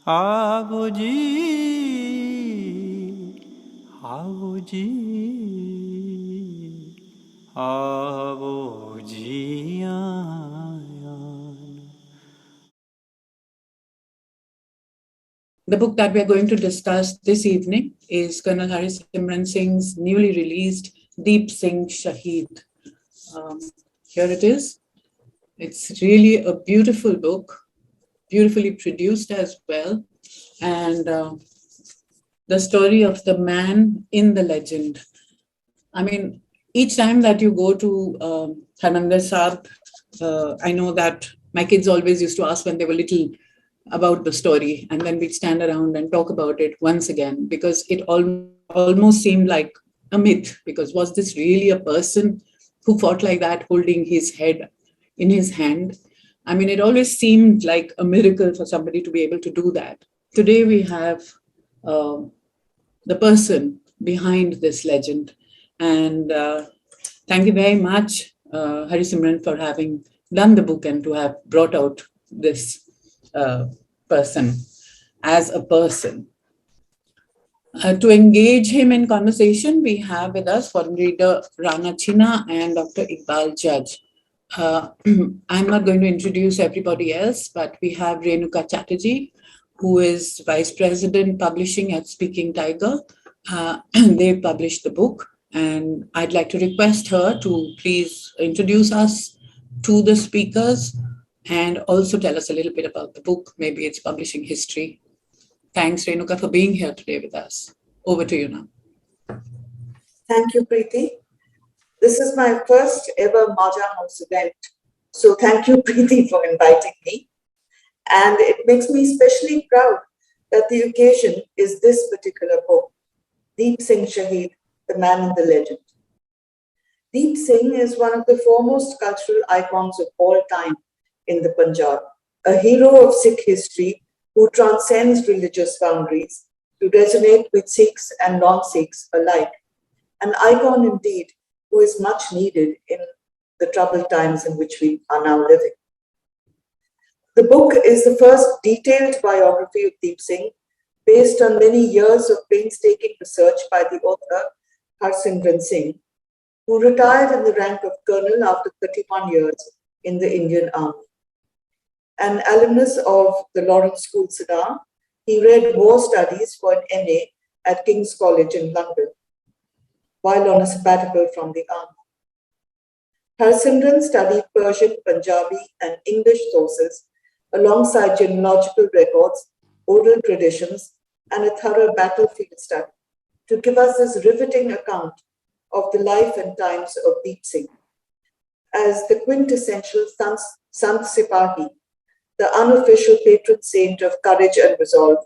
आओ जी, आओ जी, आओ जी Ayaan. The book that we are going to discuss this evening is Colonel Harisimran Singh's newly released Deep Singh Shaheed. Here it is. It's really a beautiful book, beautifully produced as well, and the story of the man in the legend. I mean, each time that you go to Harmandir Sahib, I know that my kids always used to ask when they were little about the story, and then we'd stand around and talk about it once again, because it almost seemed like a myth, because was this really a person who fought like that, holding his head in his hand? I mean, it always seemed like a miracle for somebody to be able to do that. Today we have the person behind this legend. And thank you very much, Harisimran, for having done the book and to have brought out this person as a person. To engage him in conversation, we have with us foreign reader Rana China and Dr. Iqbal Judge. I'm not going to introduce everybody else, but we have Renuka Chatterjee, who is Vice President Publishing at Speaking Tiger. They published the book, and I'd like to request her to please introduce us to the speakers and also tell us a little bit about the book, maybe its publishing history. Thanks, Renuka, for being here today with us. Over to you now. Thank you, Preeti. This is my first ever Maja House event. So thank you, Preeti, for inviting me. And it makes me especially proud that the occasion is this particular book, Deep Singh Shaheed, The Man in the Legend. Deep Singh is one of the foremost cultural icons of all time in the Punjab, a hero of Sikh history who transcends religious boundaries to resonate with Sikhs and non-Sikhs alike. An icon indeed, who is much needed in the troubled times in which we are now living. The book is the first detailed biography of Deep Singh, based on many years of painstaking research by the author Harisimran Singh, who retired in the rank of colonel after 31 years in the Indian Army. An alumnus of the Lawrence School, Sudan, he read war studies for an MA at King's College in London, while on a sabbatical from the army. Harisimran studied Persian, Punjabi, and English sources alongside genealogical records, oral traditions, and a thorough battlefield study to give us this riveting account of the life and times of Deep Singh as the quintessential sant-sipahi, the unofficial patron-saint of courage and resolve,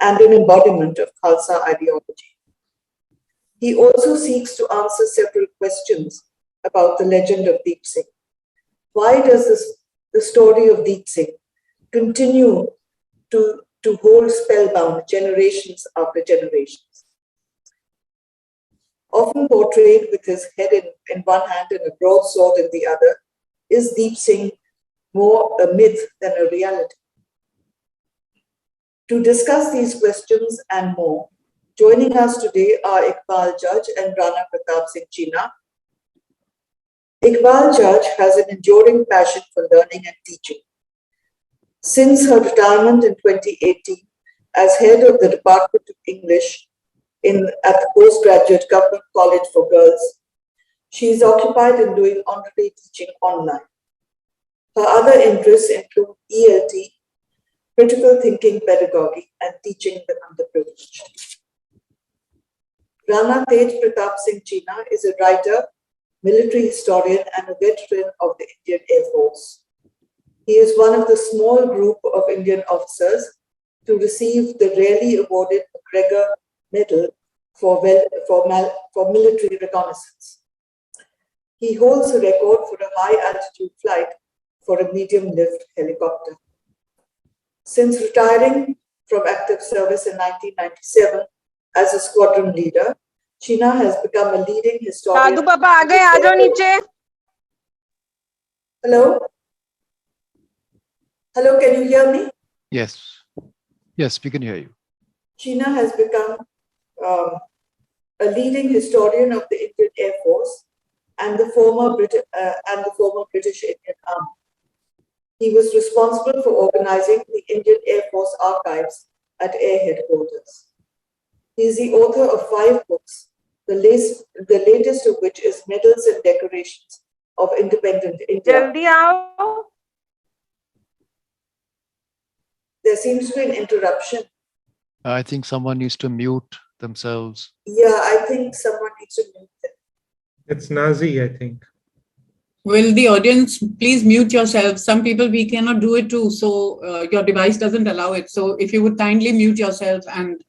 and an embodiment of Khalsa Ideology. He also seeks to answer several questions about the legend of Deep Singh. Why does the story of Deep Singh continue to hold spellbound generations after generations? Often portrayed with his head in one hand and a broadsword in the other, is Deep Singh more a myth than a reality? To discuss these questions and more, joining us today are Iqbal Judge and Rana Pratap Singh China. Iqbal Judge has an enduring passion for learning and teaching. Since her retirement in 2018 as head of the Department of English at the Postgraduate Government College for Girls, she is occupied in doing honorary teaching online. Her other interests include ELT, critical thinking pedagogy, and teaching the underprivileged. Rana Tej Pratap Singh China is a writer, military historian, and a veteran of the Indian Air Force. He is one of the small group of Indian officers to receive the rarely awarded McGregor Medal for military reconnaissance. He holds a record for a high-altitude flight for a medium-lift helicopter. Since retiring from active service in 1997 as a squadron leader, China has become a leading historian. Sadhu Papa, aa gaye, aa jao niche. Hello? Hello, can you hear me? Yes. Yes, we can hear you. Sheena has become a leading historian of the Indian Air Force and the former British Indian Army. He was responsible for organizing the Indian Air Force archives at Air Headquarters. He is the author of 5 books, the latest of which is Medals and Decorations of Independent India. जल्दी आओ. There seems to be an interruption. I think someone needs to mute themselves. Yeah, I think someone needs to mute them. It's Nazi, I think. Will the audience please mute yourself? Some people, we cannot do it too, so your device doesn't allow it. So if you would kindly mute yourself and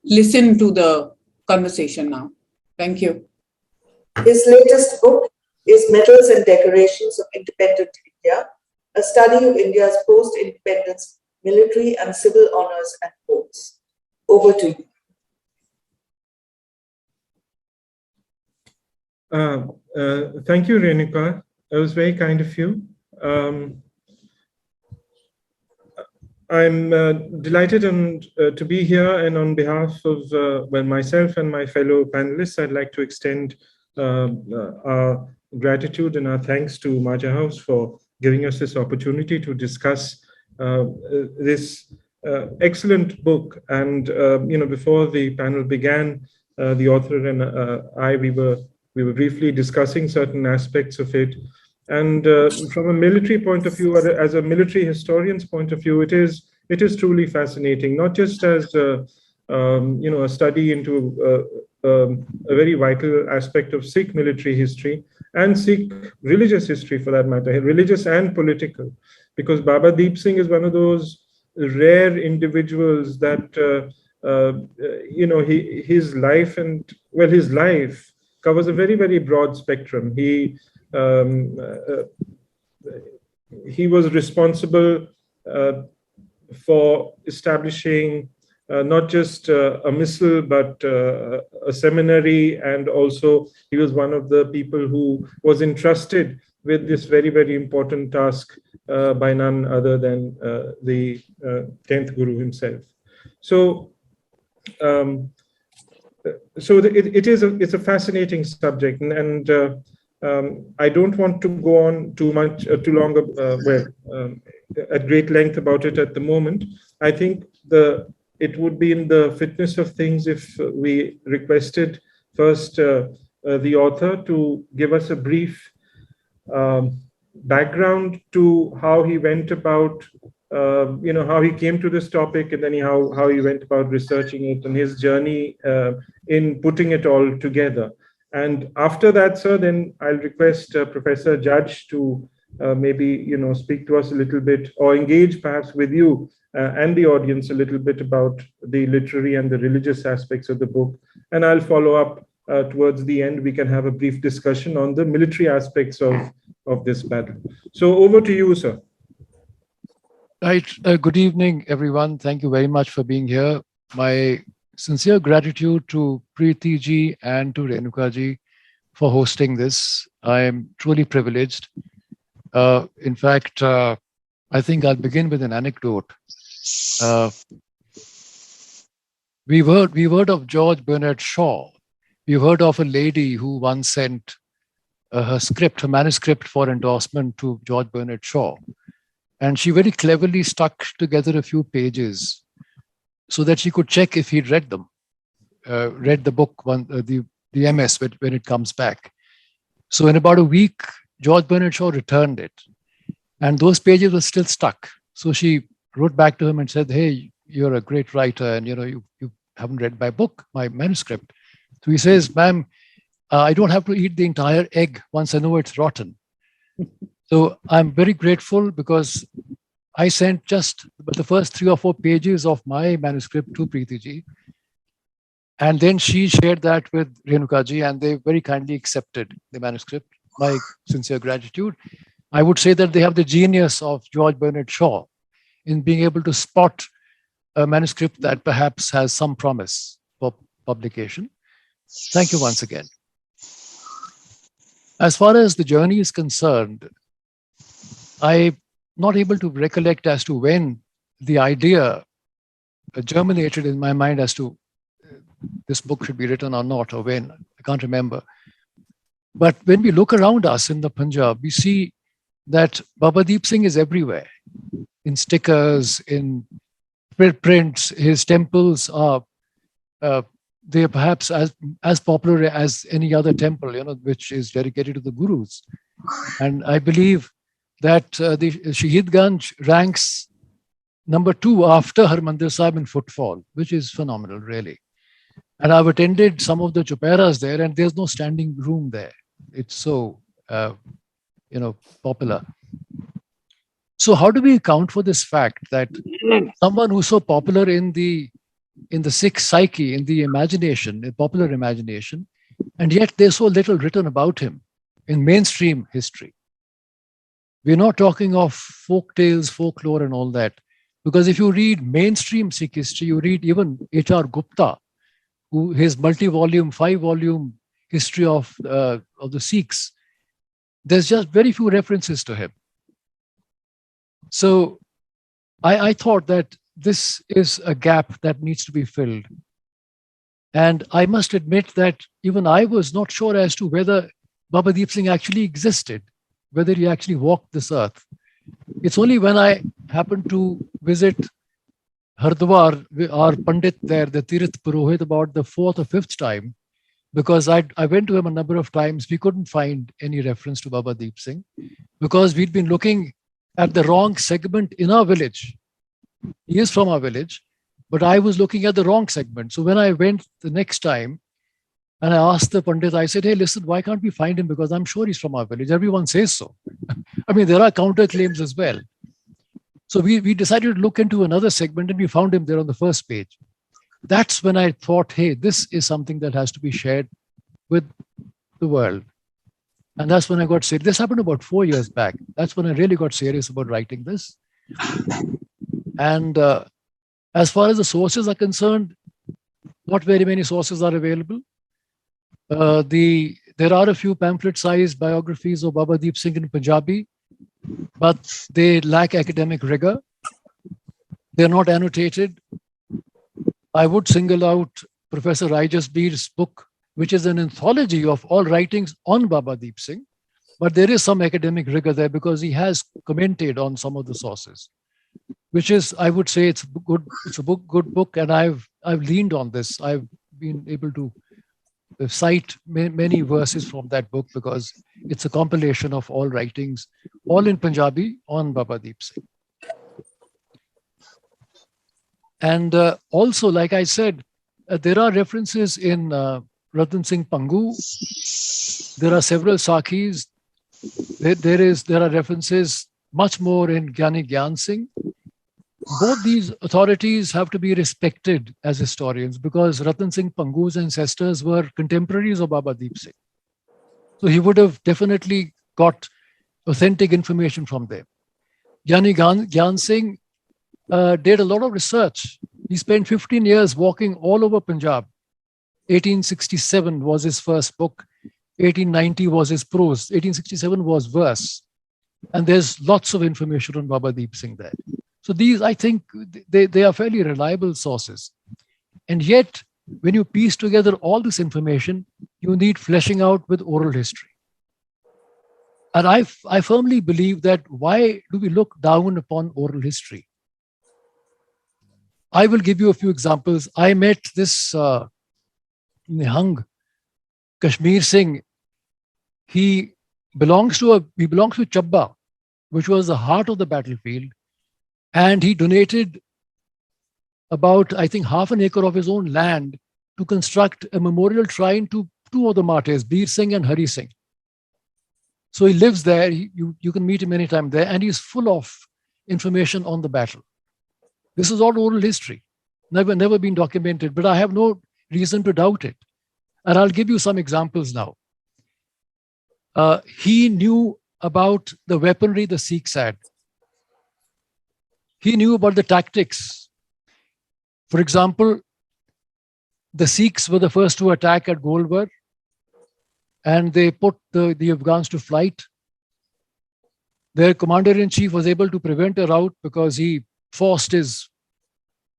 listen to the conversation now. Thank you. His latest book is Medals and Decorations of Independent India, a study of India's post-independence military and civil honors and codes. Over to you. Thank you, Renuka. That was very kind of you. I'm delighted to be here, and on behalf of myself and my fellow panelists, I'd like to extend our gratitude and our thanks to Maja House for giving us this opportunity to discuss this excellent book. And before the panel began, the author and I, we were briefly discussing certain aspects of it. And from a military point of view, as a military historian's point of view, it is truly fascinating, not just as a study into a very vital aspect of Sikh military history and Sikh religious history, for that matter, religious and political, because Baba Deep Singh is one of those rare individuals that his life covers a very, very broad spectrum. He was responsible for establishing not just a missile, but a seminary, and also he was one of the people who was entrusted with this very, very important task by none other than the 10th Guru himself. So, it's a fascinating subject, and I don't want to go on too long, at great length about it at the moment. I think it would be in the fitness of things if we requested first the author to give us a brief background to how he went about, how he came to this topic, and then how he went about researching it, and his journey in putting it all together. And after that, sir, then I'll request Professor Judge to maybe speak to us a little bit, or engage perhaps with you and the audience a little bit about the literary and the religious aspects of the book. And I'll follow up towards the end. We can have a brief discussion on the military aspects of this battle. So over to you, sir. Right. Good evening, everyone. Thank you very much for being here. My sincere gratitude to Preeti ji and to Renuka ji for hosting this. I am truly privileged. In fact, I think I'll begin with an anecdote. We've heard of George Bernard Shaw. We've heard of a lady who once sent her manuscript for endorsement to George Bernard Shaw. And she very cleverly stuck together a few pages so that she could check if he'd read them, read the book, the MS when it comes back. So in about a week, George Bernard Shaw returned it. And those pages were still stuck. So she wrote back to him and said, "Hey, you're a great writer, and you haven't read my book, my manuscript." So he says, "Ma'am, I don't have to eat the entire egg once I know it's rotten." So I'm very grateful, because I sent just the first 3 or 4 pages of my manuscript to Preeti ji. And then she shared that with Renuka ji, and they very kindly accepted the manuscript. My sincere gratitude. I would say that they have the genius of George Bernard Shaw in being able to spot a manuscript that perhaps has some promise for publication. Thank you once again. As far as the journey is concerned, I'm not able to recollect as to when the idea germinated in my mind as to this book should be written or not, or when. I can't remember. But when we look around us in the Punjab, we see that Baba Deep Singh is everywhere, in stickers, in prints. His temples are they are perhaps as popular as any other temple, which is dedicated to the gurus. And I believe that the Shaheed-Ganj ranks number 2 after Harmandir Sahib in footfall, which is phenomenal, really. And I've attended some of the chupairas there, and there's no standing room there. It's so, popular. So how do we account for this fact that someone who's so popular in the Sikh psyche, in the imagination, the popular imagination, and yet there's so little written about him in mainstream history? We're not talking of folk tales, folklore, and all that. Because if you read mainstream Sikh history, you read even H.R. Gupta, his multi-volume, 5-volume history of the Sikhs, there's just very few references to him. So I thought that this is a gap that needs to be filled. And I must admit that even I was not sure as to whether Baba Deep Singh actually existed, whether he actually walked this earth. It's only when I happened to visit Hardwar, our Pandit there, the Tirth Purohit, about the 4th or 5th time, because I went to him a number of times. We couldn't find any reference to Baba Deep Singh because we'd been looking at the wrong segment in our village. He is from our village, but I was looking at the wrong segment. So when I went the next time and I asked the Pandit, I said, hey, listen, why can't we find him? Because I'm sure he's from our village. Everyone says so. I mean, there are counter claims as well. So we decided to look into another segment, and we found him there on the first page. That's when I thought, hey, this is something that has to be shared with the world. And that's when I got serious. This happened about 4 years back. That's when I really got serious about writing this. And as far as the sources are concerned, not very many sources are available. There are a few pamphlet-sized biographies of Baba Deep Singh in Punjabi, but they lack academic rigor. They're not annotated. I would single out Professor Rajas Beer's book, which is an anthology of all writings on Baba Deep Singh, but there is some academic rigor there because he has commented on some of the sources, which is, I would say, it's a good book, and I've leaned on this. I've been able to cite many verses from that book because it's a compilation of all writings, all in Punjabi, on Baba Deep Singh. And also, like I said, there are references in Ratan Singh Pangu. There are several Sakhis. There are references much more in Gyani Gyan Singh. Both these authorities have to be respected as historians because Ratan Singh Pangu's ancestors were contemporaries of Baba Deep Singh. So he would have definitely got authentic information from them. Gyani Gyan Singh did a lot of research. He spent 15 years walking all over Punjab. 1867 was his first book. 1890 was his prose. 1867 was verse. And there's lots of information on Baba Deep Singh there. So these, I think, they are fairly reliable sources. And yet, when you piece together all this information, you need fleshing out with oral history. And I firmly believe that why do we look down upon oral history? I will give you a few examples. I met this Nihang Kashmir Singh. He belongs to Chabba, which was the heart of the battlefield. And he donated about, I think, half an acre of his own land to construct a memorial shrine to 2 of the martyrs, Deep Singh and Hari Singh. So he lives there. You can meet him anytime there. And he's full of information on the battle. This is all oral history, never been documented, but I have no reason to doubt it. And I'll give you some examples now. He knew about the weaponry the Sikhs had. He knew about the tactics. For example, the Sikhs were the first to attack at Golwar, and they put the Afghans to flight. Their commander-in-chief was able to prevent a rout because he forced his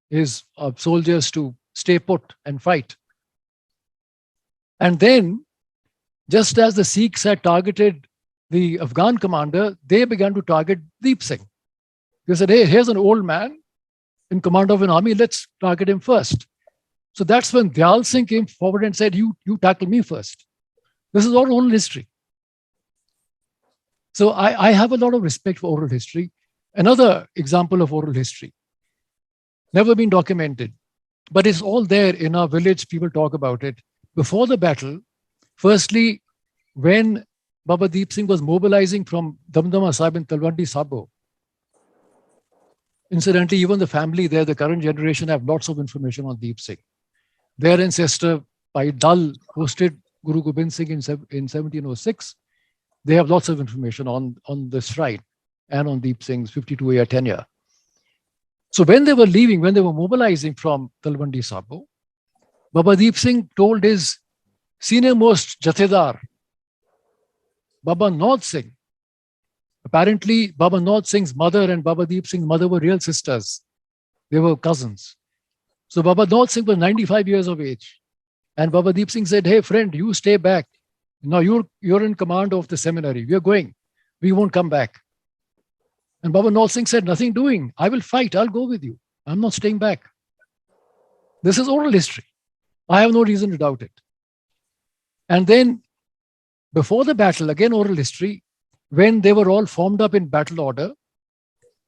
his soldiers to stay put and fight. And then, just as the Sikhs had targeted the Afghan commander, they began to target Deep Singh. They said, hey, here's an old man in command of an army, let's target him first. So that's when Dayal Singh came forward and said, you tackle me first. This is all oral history. So I have a lot of respect for oral history. Another example of oral history, never been documented, but it's all there in our village. People talk about it. Before the battle, firstly, when Baba Deep Singh was mobilizing from Damdama Sahib in Talwandi Sabo, incidentally, even the family there, the current generation, have lots of information on Deep Singh. Their ancestor, Bhai Dal, hosted Guru Gobind Singh in 1706. They have lots of information on the shrine and on Deep Singh's 52-year tenure. So when they were leaving, when they were mobilizing from Talwandi Sabo, Baba Deep Singh told his senior-most Jathedar, Baba Naud Singh. Apparently, Baba Naud Singh's mother and Baba Deep Singh's mother were real sisters. They were cousins. So Baba Naud Singh was 95 years of age. And Baba Deep Singh said, hey, friend, you stay back. Now you're in command of the seminary. We are going. We won't come back. And Baba Naud Singh said, nothing doing. I will fight. I'll go with you. I'm not staying back. This is oral history. I have no reason to doubt it. And then before the battle, again oral history, when they were all formed up in battle order,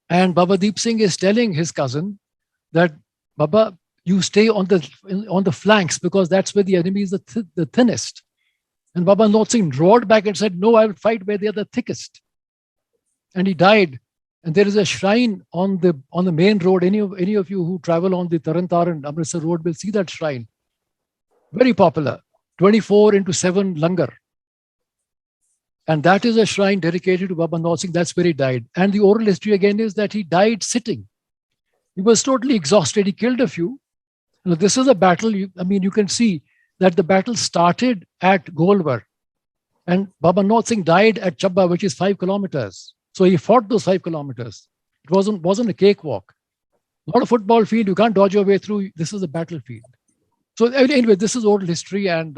and Baba Deep Singh is telling his cousin that, Baba, you stay on the flanks because that's where the enemy is the thinnest. And Baba Naud Singh roared back and said, no, I will fight where they are the thickest. And he died. And there is a shrine on the main road. Any of you who travel on the Taran Amritsar road will see that shrine. Very popular, 24/7 langar. And that is a shrine dedicated to Baba Naud Singh. That's where he died. And the oral history again is that he died sitting. He was totally exhausted. He killed a few. Now, this is a battle. You can see that the battle started at Golwar. And Baba Naud Singh died at Chabba, which is 5 kilometers. So he fought those 5 kilometers. It wasn't a cakewalk. Not a football field. You can't dodge your way through. This is a battlefield. So anyway, this is oral history. And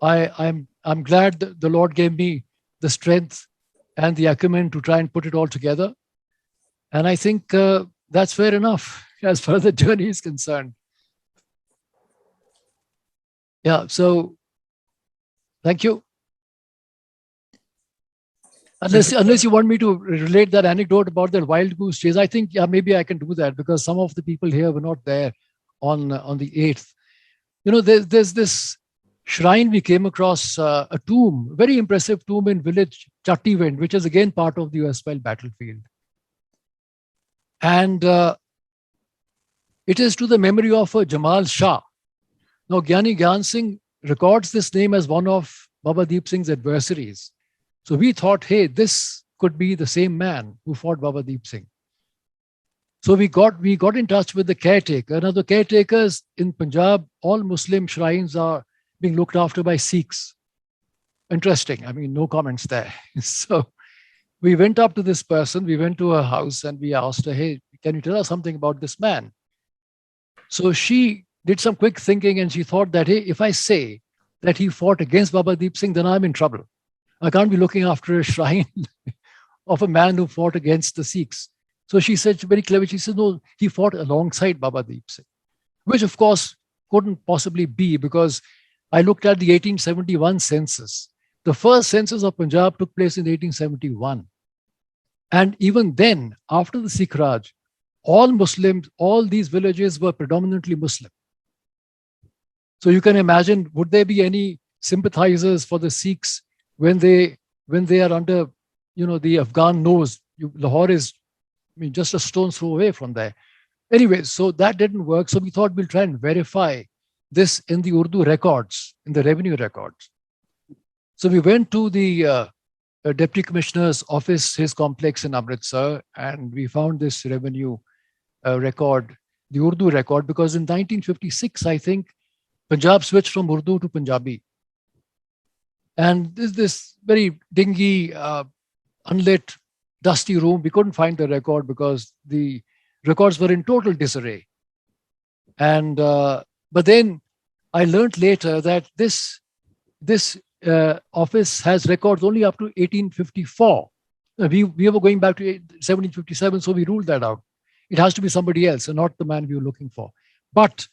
I'm glad that the Lord gave me the strength and the acumen to try and put it all together. And I think that's fair enough as far as the journey is concerned. Yeah, so thank you. Unless you want me to relate that anecdote about that wild goose chase, I think, yeah, maybe I can do that because some of the people here were not there on the 8th. There's this shrine we came across, a tomb, very impressive tomb in village Chattiwind, which is again part of the erstwhile battlefield. And it is to the memory of Jamal Shah. Now, Gyani Gyan Singh records this name as one of Baba Deep Singh's adversaries. So we thought, hey, this could be the same man who fought Baba Deep Singh. So we got in touch with the caretaker. Now, the caretakers in Punjab, all Muslim shrines are being looked after by Sikhs. Interesting. No comments there. So we went up to this person. We went to her house and we asked her, hey, can you tell us something about this man? So she did some quick thinking and she thought that, hey, if I say that he fought against Baba Deep Singh, then I'm in trouble. I can't be looking after a shrine of a man who fought against the Sikhs. So she said, very clever, she said, no, he fought alongside Baba Deep Singh, which of course couldn't possibly be because I looked at the 1871 census. The first census of Punjab took place in 1871. And even then, after the Sikh Raj, all Muslims, all these villages were predominantly Muslim. So you can imagine, would there be any sympathizers for the Sikhs when they are under, the Afghan nose? Lahore is, just a stone's throw away from there. Anyway, so that didn't work. So we thought we'll try and verify this in the Urdu records, in the revenue records. So we went to the Deputy Commissioner's office, his complex in Amritsar, and we found this revenue record, the Urdu record, because in 1956, I think, Punjab switched from Urdu to Punjabi. And this very dingy, unlit, dusty room. We couldn't find the record because the records were in total disarray. And but then I learned later that this office has records only up to 1854. We were going back to 1757, so we ruled that out. It has to be somebody else and not the man we were looking for. But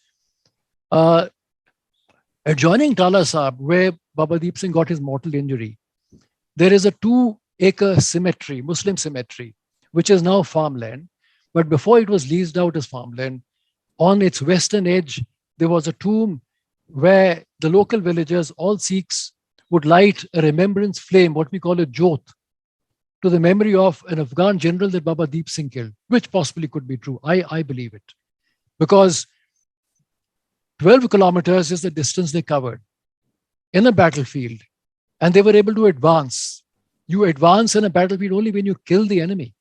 adjoining Tala Sahib, where Baba Deep Singh got his mortal injury, there is a 2-acre cemetery, Muslim cemetery, which is now farmland. But before it was leased out as farmland, on its western edge, there was a tomb where the local villagers, all Sikhs, would light a remembrance flame, what we call a jot, to the memory of an Afghan general that Baba Deep Singh killed, which possibly could be true. I believe it. Because 12 kilometers is the distance they covered in a battlefield, and they were able to advance. You advance in a battlefield only when you kill the enemy.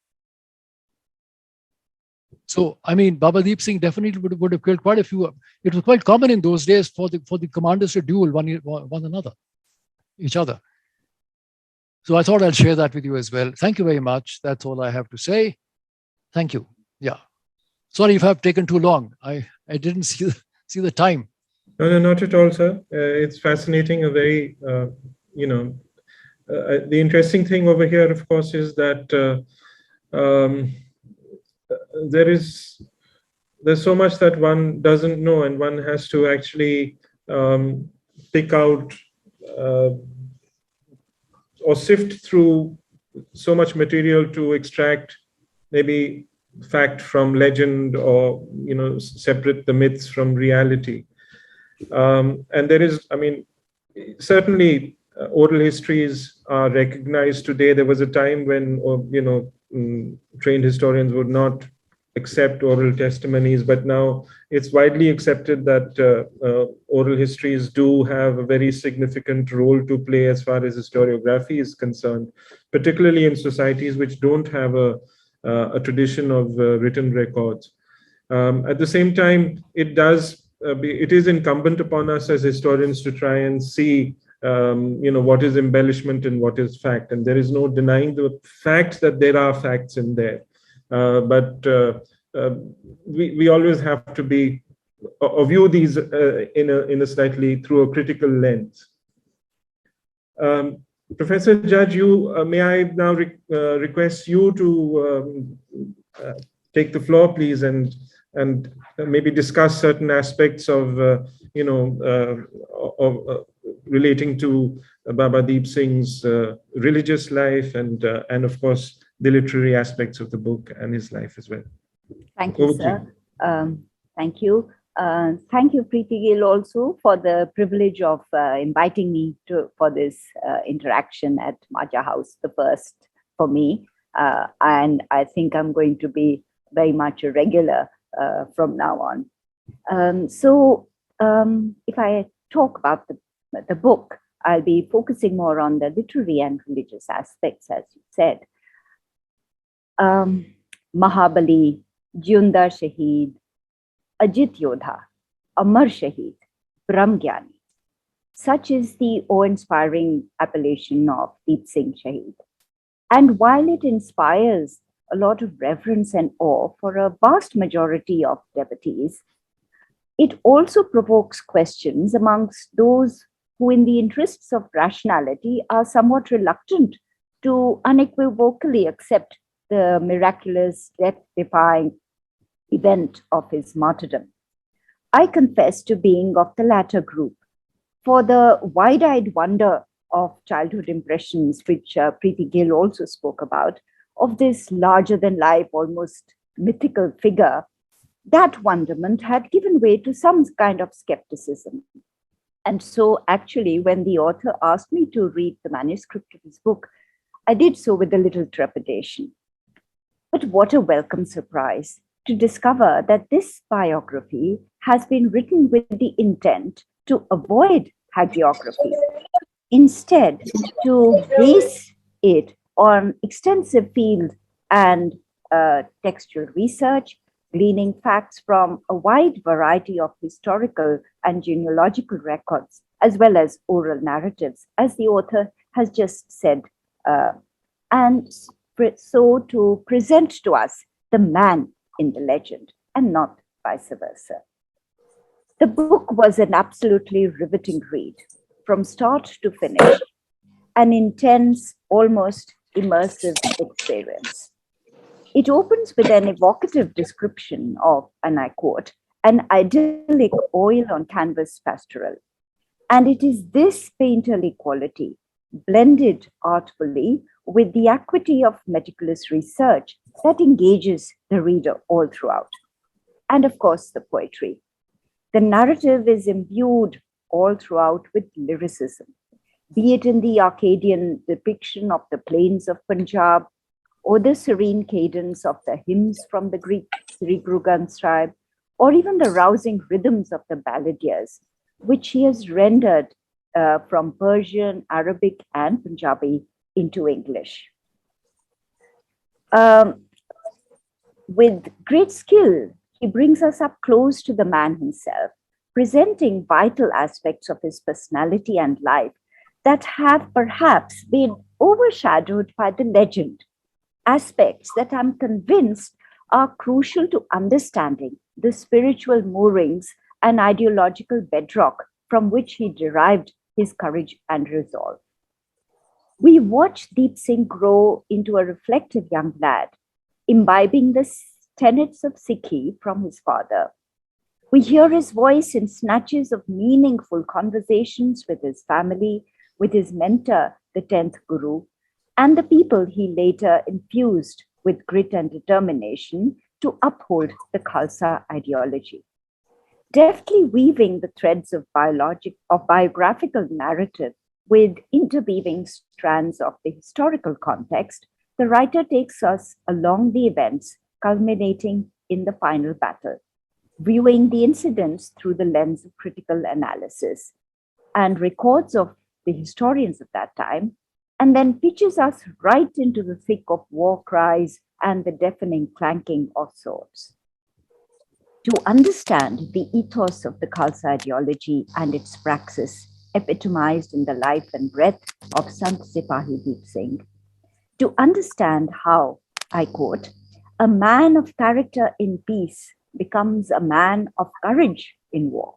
So, I mean, Baba Deep Singh definitely would have killed quite a few. It was quite common in those days for the commanders to duel each other. So I thought I'll share that with you as well. Thank you very much. That's all I have to say. Thank you. Yeah. Sorry if I've taken too long. I didn't see the time. No, not at all, sir. It's fascinating. A very, the interesting thing over here, of course, is that there's so much that one doesn't know, and one has to actually pick out or sift through so much material to extract maybe fact from legend, or separate the myths from reality. And there is, I mean, certainly oral histories are recognized today. There was a time when trained historians would not accept oral testimonies, but now it's widely accepted that oral histories do have a very significant role to play as far as historiography is concerned, particularly in societies which don't have a tradition of written records. At the same time, it is incumbent upon us as historians to try and see what is embellishment and what is fact. And there is no denying the fact that there are facts in there. But we always have to view these in a slightly through a critical lens. Professor Judge, may I now request you to take the floor, please, and maybe discuss certain aspects of relating to Baba Deep Singh's religious life and of course the literary aspects of the book and his life as well. Thank you, sir. Thank you. Thank you, Preeti Gill, also for the privilege of inviting me for this interaction at Maja House, the first for me. And I think I'm going to be very much a regular from now on. So if I talk about the book, I'll be focusing more on the literary and religious aspects, as you said. Mahabali, Jiunda Shaheed, Ajit Yodha, Amar Shaheed, Brahm Gyani. Such is the awe-inspiring appellation of Deep Singh Shaheed. And while it inspires a lot of reverence and awe for a vast majority of devotees, it also provokes questions amongst those who, in the interests of rationality, are somewhat reluctant to unequivocally accept the miraculous, death-defying event of his martyrdom. I confess to being of the latter group, for the wide-eyed wonder of childhood impressions, which Preeti Gill also spoke about, of this larger-than-life, almost mythical figure, that wonderment had given way to some kind of skepticism. And so actually, when the author asked me to read the manuscript of his book, I did so with a little trepidation. But what a welcome surprise to discover that this biography has been written with the intent to avoid hagiography. Instead, to base it on extensive field and textual research, gleaning facts from a wide variety of historical and genealogical records, as well as oral narratives, as the author has just said, and so to present to us the man in the legend and not vice versa. The book was an absolutely riveting read, from start to finish, an intense, almost immersive experience. It opens with an evocative description of, and I quote, an idyllic oil on canvas pastoral. And it is this painterly quality, blended artfully with the acuity of meticulous research, that engages the reader all throughout. And of course, the poetry. The narrative is imbued all throughout with lyricism, be it in the Arcadian depiction of the plains of Punjab, or the serene cadence of the hymns from the Greek Sri Guru Granth Sahib, or even the rousing rhythms of the balladeers, which he has rendered from Persian, Arabic, and Punjabi into English. With great skill, he brings us up close to the man himself, presenting vital aspects of his personality and life that have perhaps been overshadowed by the legend, aspects that I'm convinced are crucial to understanding the spiritual moorings and ideological bedrock from which he derived his courage and resolve. We watch Deep Singh grow into a reflective young lad, imbibing the tenets of Sikhi from his father. We hear his voice in snatches of meaningful conversations with his family, with his mentor, the 10th Guru, and the people he later infused with grit and determination to uphold the Khalsa ideology. Deftly weaving the threads of biographical narrative with interweaving strands of the historical context, the writer takes us along the events culminating in the final battle, viewing the incidents through the lens of critical analysis and records of the historians of that time, and then pitches us right into the thick of war cries and the deafening clanking of swords. To understand the ethos of the Khalsa ideology and its praxis, epitomized in the life and breath of Sant-Sipahi Deep Singh, to understand how, I quote, a man of character in peace becomes a man of courage in war,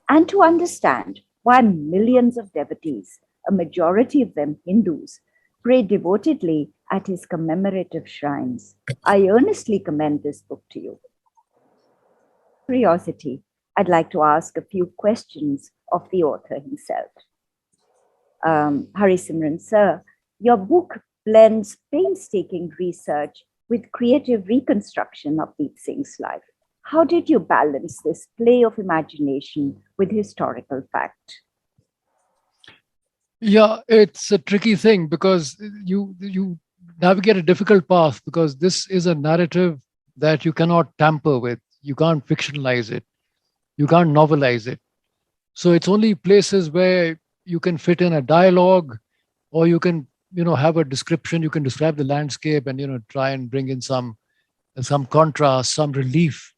and to understand why millions of devotees, a majority of them Hindus, pray devotedly at his commemorative shrines. I earnestly commend this book to you. Curiosity, I'd like to ask a few questions of the author himself. Harisimran, sir, your book blends painstaking research with creative reconstruction of Deep Singh's life. How did you balance this play of imagination with historical fact? Yeah, it's a tricky thing because you navigate a difficult path, because this is a narrative that you cannot tamper with. You can't fictionalize it. You can't novelize it. So it's only places where you can fit in a dialogue, or you can, have a description. You can describe the landscape and, try and bring in some contrast, some relief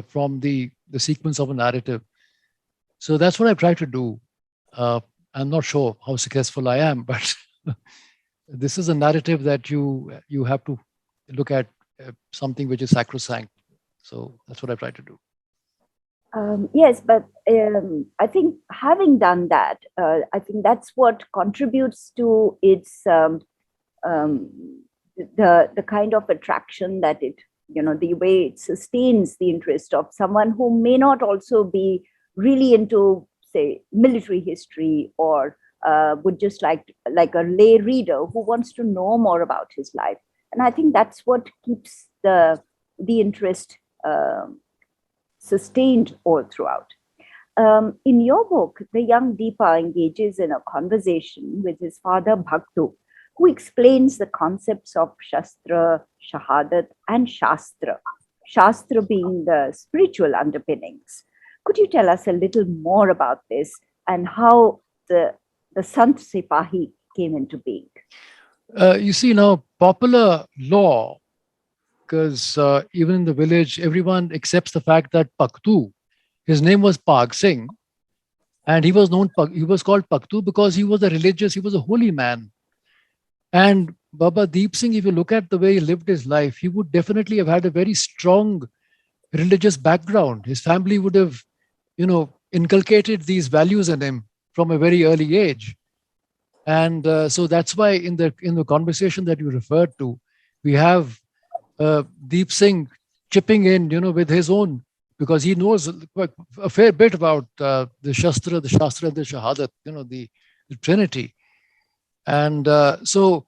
from the sequence of a narrative. So that's what I've tried to do. I'm not sure how successful I am, but this is a narrative that you have to look at something which is sacrosanct. So that's what I try to do. Yes, but I think having done that, I think that's what contributes to its the kind of attraction that it, the way it sustains the interest of someone who may not also be really into, say, military history, or would just like a lay reader who wants to know more about his life. And I think that's what keeps the interest sustained all throughout. In your book, the young Deepa engages in a conversation with his father Bhaktu, who explains the concepts of Shastra, Shahadat, and Shastra. Shastra being the spiritual underpinnings. Could you tell us a little more about this and how the Sant-Sipahi came into being? You see, now popular law, because even in the village, everyone accepts the fact that Paktu, his name was Pag Singh, and he was called Paktu because he was he was a holy man. And Baba Deep Singh, if you look at the way he lived his life, he would definitely have had a very strong religious background. His family would have, inculcated these values in him from a very early age. And so that's why in the conversation that you referred to, we have Deep Singh chipping in, with his own, because he knows a fair bit about the Shastra, and the Shahadat, the Trinity. And so,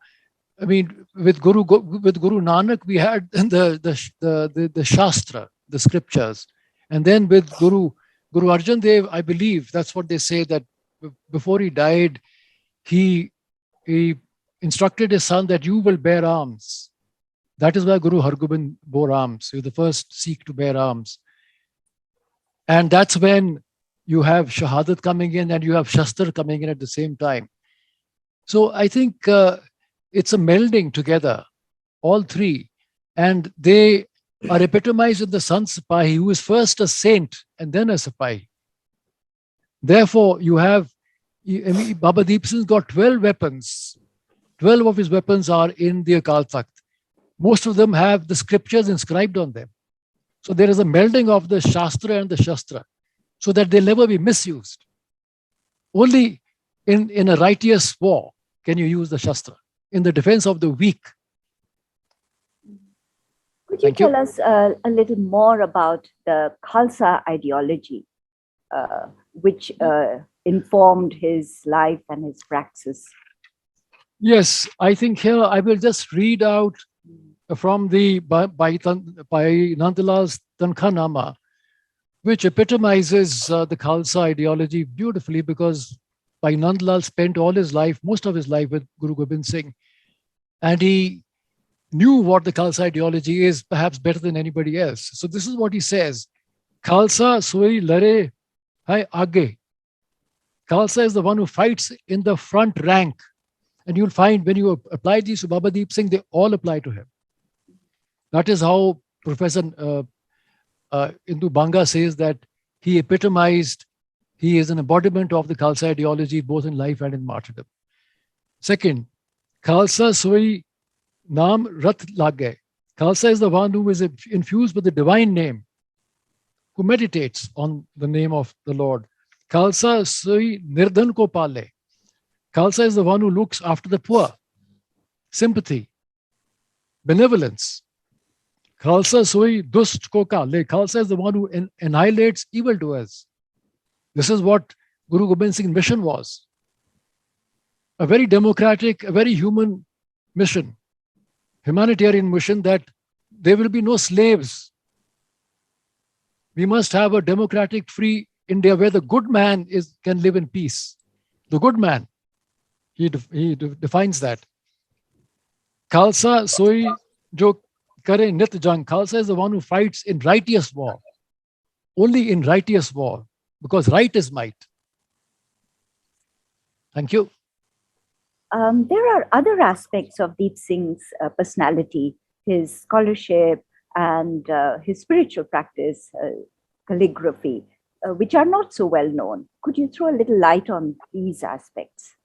I mean, with Guru Nanak, we had the Shastra, the scriptures, and then with Guru Arjan Dev, I believe that's what they say, that before he died, he instructed his son that you will bear arms. That is why Guru Hargobind bore arms. He was the first Sikh to bear arms. And that's when you have Shahadat coming in and you have Shastra coming in at the same time. So I think it's a melding together, all three. And they are epitomized in the Sant-Sipahi, who is first a saint and then a Sipahi. Therefore, you have, Baba Deep Singh's got 12 weapons. 12 of his weapons are in the Akal Takht. Most of them have the scriptures inscribed on them. So there is a melding of the Shastra and the Shastra so that they'll never be misused. Only in a righteous war can you use the Shastra, in the defense of the weak. Could you tell us a little more about the Khalsa ideology, which informed his life and his praxis? Yes, I think here I will just read out from the by Nandalal's Tankhanama, which epitomizes the Khalsa ideology beautifully, because Bhai Nandlal spent all his life, most of his life, with Guru Gobind Singh, and he knew what the Khalsa ideology is perhaps better than anybody else. So this is what he says: Khalsa soi lare hai aage. Khalsa is the one who fights in the front rank. And you'll find when you apply these to Baba Deep Singh, they all apply to him. That is how Professor Indu Banga says that he epitomized, he is an embodiment of the Khalsa ideology, both in life and in martyrdom. Second, Khalsa soi naam rat lage. Khalsa is the one who is infused with the divine name, who meditates on the name of the Lord. Khalsa soi nirdan ko pale. Khalsa is the one who looks after the poor. Sympathy, benevolence. Khalsa soi dust ko kale. Khalsa is the one who annihilates evildoers. This is what Guru Gobind Singh's mission was. A very democratic, a very human mission, humanitarian mission, that there will be no slaves. We must have a democratic, free India where the good man can live in peace. The good man. He defines that. Khalsa soi jo kare nit jang. Khalsa is the one who fights in righteous war. Only in righteous war, because right is might. Thank you. There are other aspects of Deep Singh's personality, his scholarship and his spiritual practice, calligraphy, which are not so well known. Could you throw a little light on these aspects?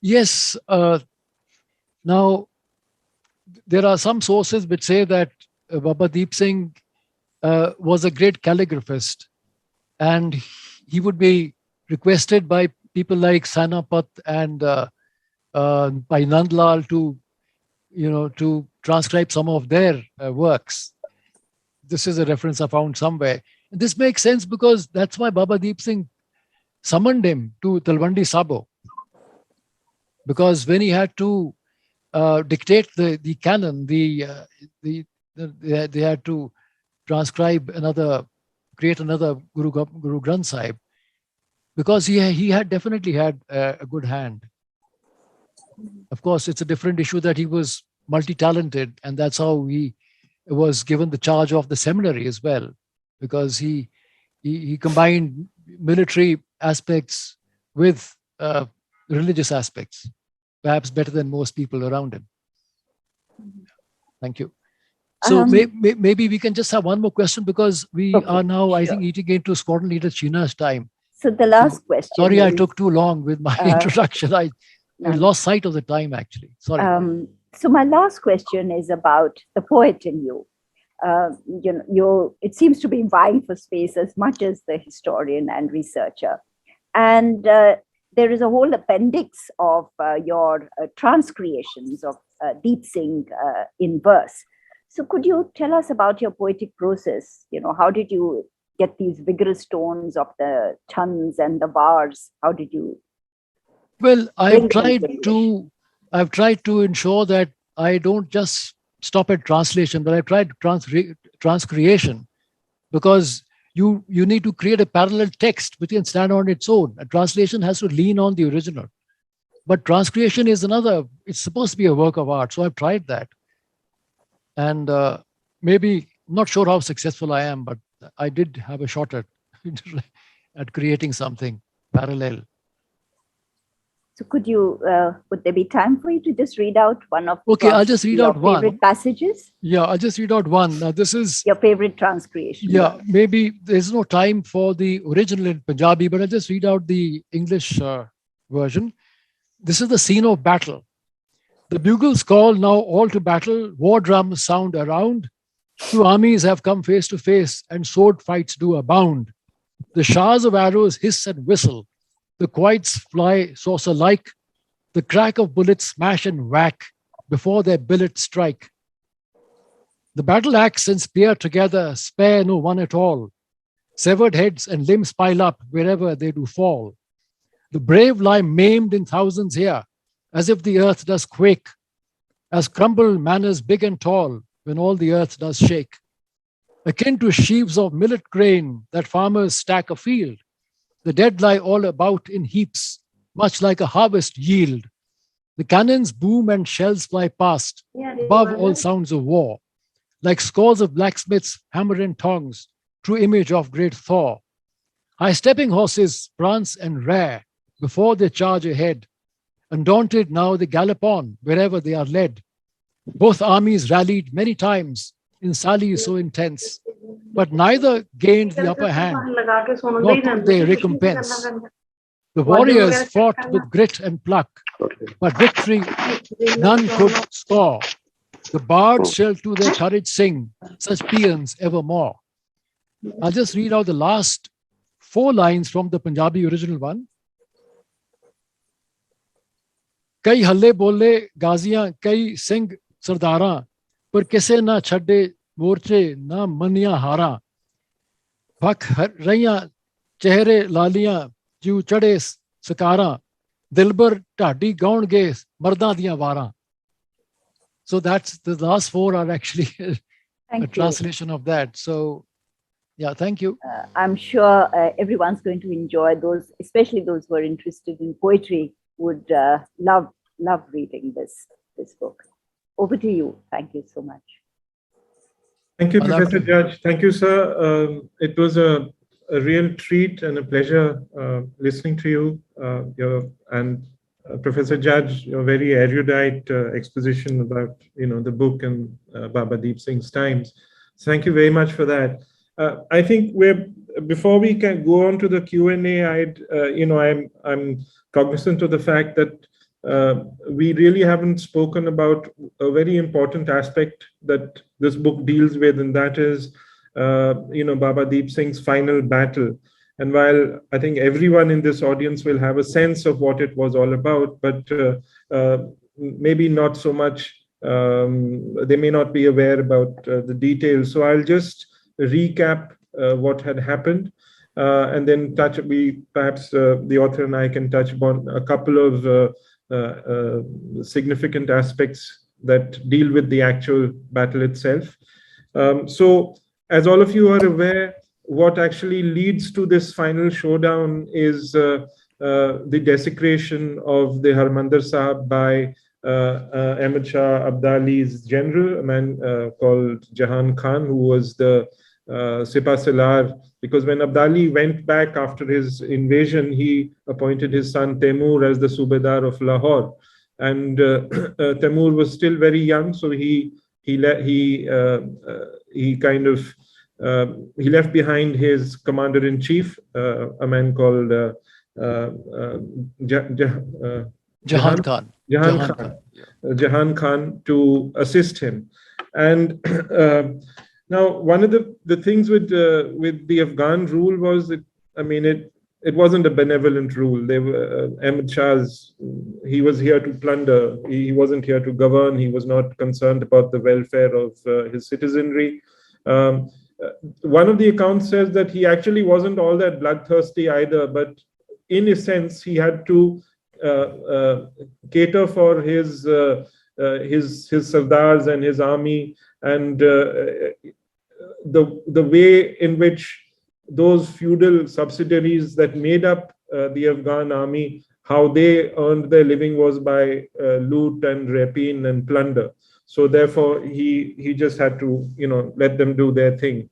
Yes. Now, there are some sources which say that Baba Deep Singh was a great calligraphist, and he would be requested by people like Sanapat and by Nandlal to transcribe some of their works. This is a reference I found somewhere. And this makes sense because that's why Baba Deep Singh summoned him to Talwandi Sabo. Because when he had to dictate the canon, they had to transcribe create another Guru Granth Sahib, because he had definitely had a good hand. Of course, it's a different issue that he was multi-talented, and that's how he was given the charge of the seminary as well, because he combined military aspects with religious aspects, perhaps better than most people around him. Thank you. So maybe we can just have one more question, because we are now, I think, eating into Squadron Leader China's time. So the last question. Sorry, I took too long with my introduction. I lost sight of the time, actually. Sorry. So my last question is about the poet in you. it seems to be vying for space as much as the historian and researcher. And there is a whole appendix of your transcreations of Deep Singh in verse. So could you tell us about your poetic process? How did you get these vigorous tones of the chans and the vars? How did you? Well, I've tried to ensure that I don't just stop at translation, but I've tried transcreation, because you need to create a parallel text which can stand on its own. A translation has to lean on the original. But transcreation is it's supposed to be a work of art. So I've tried that. And maybe, not sure how successful I am, but I did have a shot at creating something parallel. So would there be time for you to just read out one of I'll just read out one. Favorite passages? Yeah, I'll just read out one. Now, this is your favorite transcreation. Yeah, maybe there's no time for the original in Punjabi, but I'll just read out the English version. This is the scene of battle. The bugles call now all to battle, war drums sound around. Two armies have come face to face, and sword fights do abound. The showers of arrows hiss and whistle. The quoits fly saucer-like. The crack of bullets smash and whack before their billets strike. The battle axe and spear together spare no one at all. Severed heads and limbs pile up wherever they do fall. The brave lie maimed in thousands here, as if the earth does quake, as crumble manners big and tall when all the earth does shake. Akin to sheaves of millet grain that farmers stack afield, the dead lie all about in heaps, much like a harvest yield. The cannons boom and shells fly past, above all sounds of war, like scores of blacksmiths hammer and tongs, true image of great Thor. High-stepping horses prance and rear before they charge ahead. Undaunted now they gallop on wherever they are led. Both armies rallied many times in sallies so intense, but neither gained the upper hand, nor could they recompense. The warriors fought with grit and pluck, but victory none could score. The bards shall to their courage sing, such paeans evermore. I'll just read out the last 4 lines from the Punjabi original one. कई हल्ले बोले गाजियां कई सिंह सरदारां पर किसे ना छड्डे मोर्चे ना मनिया हारा भख रहियां चेहरे लालियां जू चढ़े सकारां दिलबर ढाडी गाउण गे मर्दां दियां वारां. So that's the last 4 are actually a translation of that. So yeah, thank you. I'm sure everyone's going to enjoy those, especially those who are interested in poetry would love reading this book. Over to you. Thank you so much. Thank you, Professor Judge. Thank you, sir. It was a real treat and a pleasure listening to you. And Professor Judge, your very erudite exposition about the book and Baba Deep Singh's times. Thank you very much for that. I think before we can go on to the Q&A, I'm cognizant of the fact that we really haven't spoken about a very important aspect that this book deals with, and that is, Baba Deep Singh's final battle. And while I think everyone in this audience will have a sense of what it was all about, but maybe not so much, they may not be aware about the details. So I'll just recap what had happened, and then perhaps the author and I can touch upon a couple of significant aspects that deal with the actual battle itself. So as all of you are aware, what actually leads to this final showdown is the desecration of the Harmandir Sahib by Ahmad Shah Abdali's general, a man called Jahan Khan, who was the Sipah Salar, because when Abdali went back after his invasion, he appointed his son Temur as the Subedar of Lahore, and Temur was still very young, so he left behind his commander-in-chief, a man called Jahan Khan, to assist him. And Now, one of the things with the Afghan rule was that, I mean, it wasn't a benevolent rule. They were Ahmad Shah's. He was here to plunder. He wasn't here to govern. He was not concerned about the welfare of his citizenry. One of the accounts says that he actually wasn't all that bloodthirsty either, but in a sense, he had to cater for his sardars and his army, and the way in which those feudal subsidiaries that made up the Afghan army, how they earned their living was by loot and rapine and plunder. So therefore, he just had to, let them do their thing.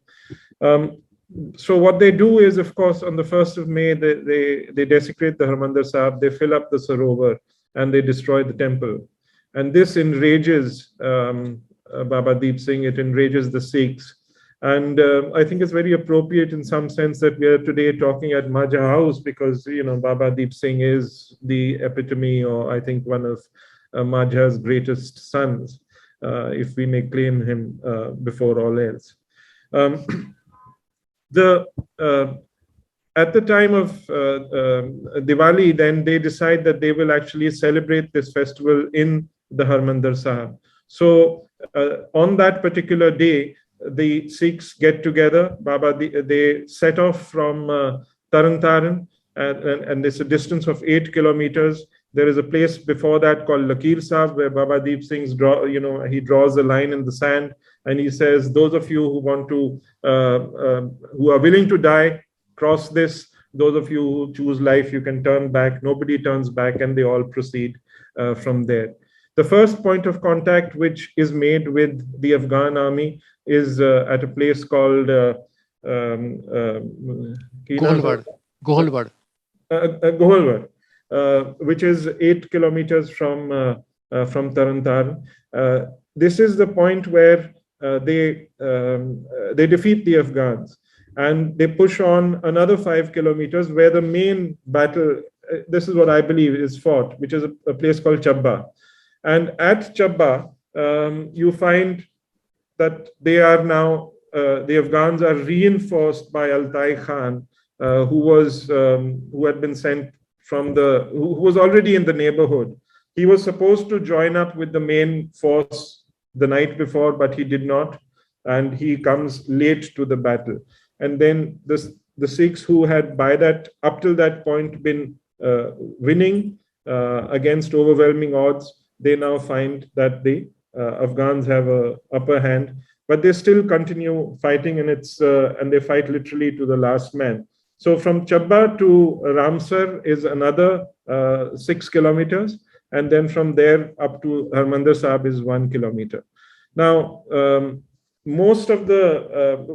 So what they do is, of course, on the 1st of May, they desecrate the Harmandir Sahib, they fill up the Sarovar, and they destroy the temple. And this enrages Baba Deep Singh, it enrages the Sikhs. And I think it's very appropriate in some sense that we are today talking at Majha House, because, Baba Deep Singh is the epitome, or I think one of Majha's greatest sons, if we may claim him before all else. At the time of Diwali, then they decide that they will actually celebrate this festival in the Harmandir Sahib. So on that particular day, the Sikhs get together. They set off from Taran Taran, and it's a distance of 8 kilometers. There is a place before that called Lakir Sahib, where Baba Deep Singh's he draws a line in the sand, and he says, those of you who want to, who are willing to die, cross this. Those of you who choose life, you can turn back. Nobody turns back, and they all proceed from there. The first point of contact which is made with the Afghan army is at a place called Gohalwad. Gohalwad, which is 8 kilometers from Taran Taran. This is the point where they defeat the Afghans, and they push on another 5 kilometers where the main battle, this is what I believe, is fought, which is a place called Chabba. And at Chabba, you find that they are now, the Afghans are reinforced by Altai Khan, who had been sent from who was already in the neighborhood. He was supposed to join up with the main force the night before, but he did not. And he comes late to the battle. And then the Sikhs, who had up till that point been winning against overwhelming odds, they now find that the Afghans have an upper hand, but they still continue fighting, and they fight literally to the last man. So from Chabba to Ramsar is another 6 kilometers, and then from there up to Harmandir Sahib is 1 kilometer. Now, most of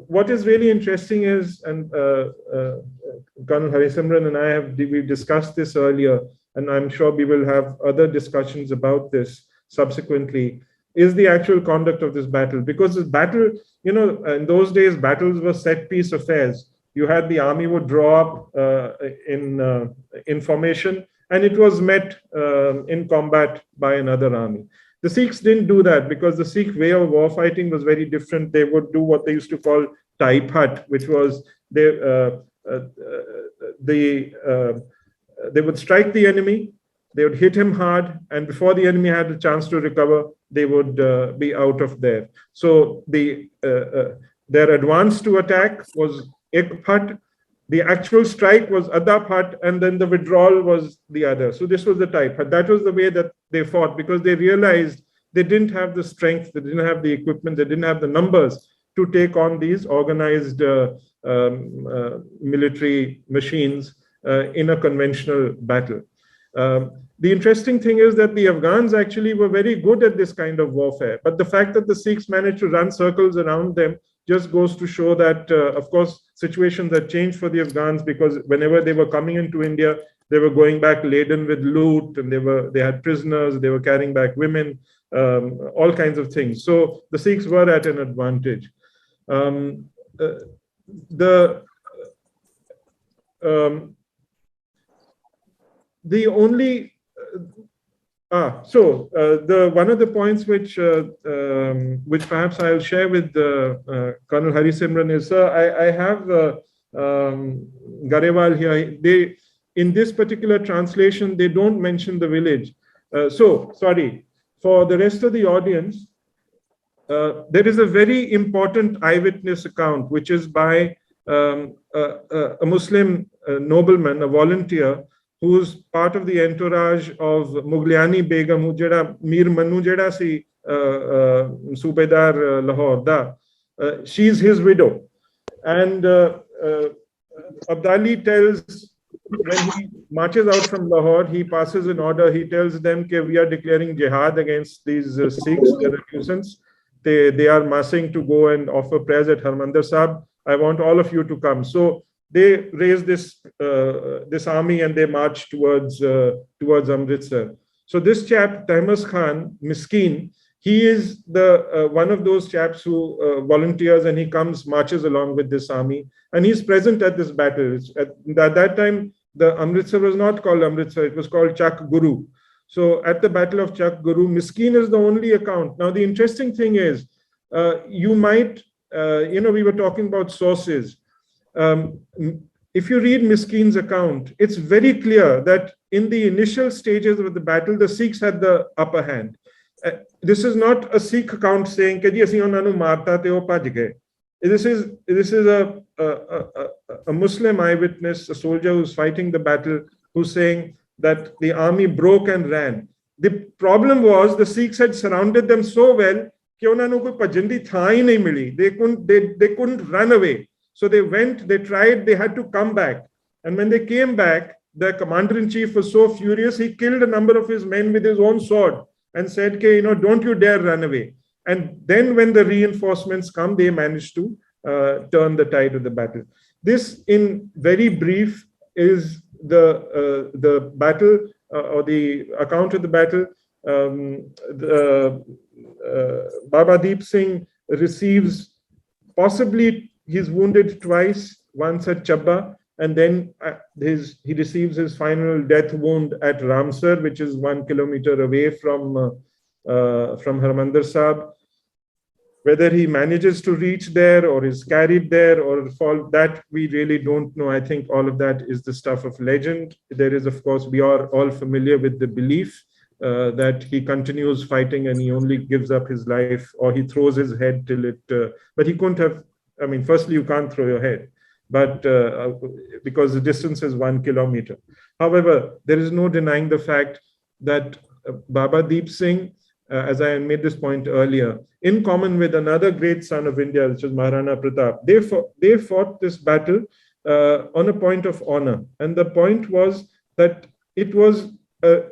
what is really interesting is, and Colonel Harisimran and we've discussed this earlier, and I'm sure we will have other discussions about this subsequently, is the actual conduct of this battle. Because this battle, in those days, battles were set-piece affairs. You had the army would draw up in formation, and it was met in combat by another army. The Sikhs didn't do that, because the Sikh way of war fighting was very different. They would do what they used to call type hut, which was they would strike the enemy, they would hit him hard, and before the enemy had a chance to recover, they would be out of there. So their advance to attack was ek hut, the actual strike was adap hut, and then the withdrawal was the other. So this was the type hut. That was the way that they fought, because they realized they didn't have the strength, they didn't have the equipment, they didn't have the numbers to take on these organized military machines in a conventional battle. The interesting thing is that the Afghans actually were very good at this kind of warfare, but the fact that the Sikhs managed to run circles around them just goes to show that, of course, situations had changed for the Afghans, because whenever they were coming into India, they were going back laden with loot, and they had prisoners, they were carrying back women, all kinds of things. So the Sikhs were at an advantage. The only The one of the points which perhaps I'll share with Colonel Harisimran is, I have Garewal here. They, in this particular translation, they don't mention the village. Sorry, for the rest of the audience, there is a very important eyewitness account, which is by a Muslim nobleman, a volunteer, who's part of the entourage of Mughliani Begum, who jada Mir Manu jada si Subedar Lahore da. She's his widow. And Abdali tells, when he marches out from Lahore, he passes an order. He tells them that we are declaring jihad against these Sikhs, they're a nuisance. They are massing to go and offer prayers at Harmandir Sahib. I want all of you to come. So they raise this army and they march towards Amritsar. So this chap, Tahmas Khan, Miskeen, he is the one of those chaps who volunteers, and he marches along with this army, and he's present at this battle. At that time, the Amritsar was not called Amritsar; it was called Chak Guru. So at the Battle of Chak Guru, Miskeen is the only account. Now the interesting thing is, you might, we were talking about sources. If you read Miskeen's account, it's very clear that in the initial stages of the battle, the Sikhs had the upper hand. This is not a Sikh account saying that this is a Muslim eyewitness, a soldier who's fighting the battle, who's saying that the army broke and ran. The problem was the Sikhs had surrounded them so well they couldn't run away. So they went, they tried, they had to come back. And when they came back, the commander-in-chief was so furious, he killed a number of his men with his own sword and said, don't you dare run away. And then when the reinforcements come, they managed to turn the tide of the battle. This, in very brief, is the battle or the account of the battle. Baba Deep Singh receives, possibly he's wounded twice, once at Chabba, and then he receives his final death wound at Ramsar, which is 1 kilometer away from Harmandir Sahib. Whether he manages to reach there or is carried there or fall, that we really don't know. I think all of that is the stuff of legend. There is, of course, we are all familiar with the belief that he continues fighting and he only gives up his life, or he throws his head till it, but he couldn't have, firstly, you can't throw your head, but because the distance is 1 kilometer. However, there is no denying the fact that Baba Deep Singh, as I made this point earlier, in common with another great son of India, which is Maharana Pratap, they fought this battle on a point of honor. And the point was that it was a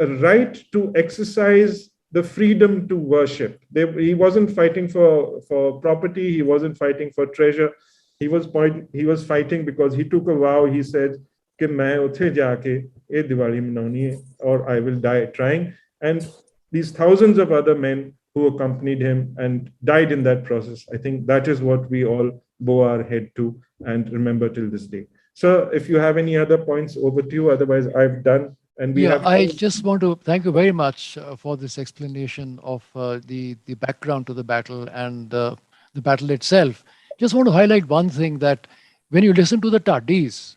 right to exercise the freedom to worship. He wasn't fighting for property. He wasn't fighting for treasure. He was fighting because he took a vow. He said, "Ki main uthe jaake ye Diwali manauni hai, or I will die trying." And these thousands of other men who accompanied him and died in that process, I think that is what we all bow our head to and remember till this day. So if you have any other points, over to you. Otherwise, I've done. And I just want to thank you very much for this explanation of the background to the battle and the battle itself. Just want to highlight one thing, that when you listen to the Tadis,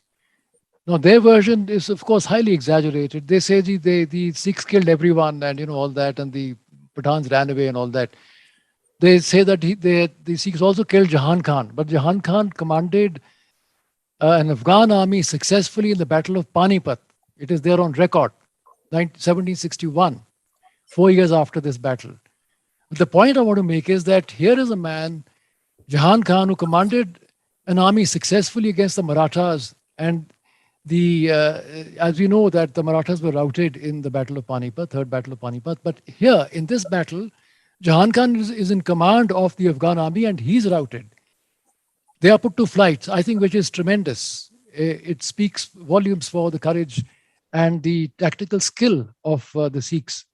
now their version is, of course, highly exaggerated. They say the Sikhs killed everyone and all that, and the Pathans ran away and all that. They say that the Sikhs also killed Jahan Khan, but Jahan Khan commanded an Afghan army successfully in the Battle of Panipat. It is there on record, 1761, 4 years after this battle. But the point I want to make is that here is a man, Jahan Khan, who commanded an army successfully against the Marathas, and as we know that the Marathas were routed in the Battle of Panipat, Third Battle of Panipat. But here in this battle, Jahan Khan is in command of the Afghan army and he's routed. They are put to flight, I think, which is tremendous. It speaks volumes for the courage and the tactical skill of the Sikhs.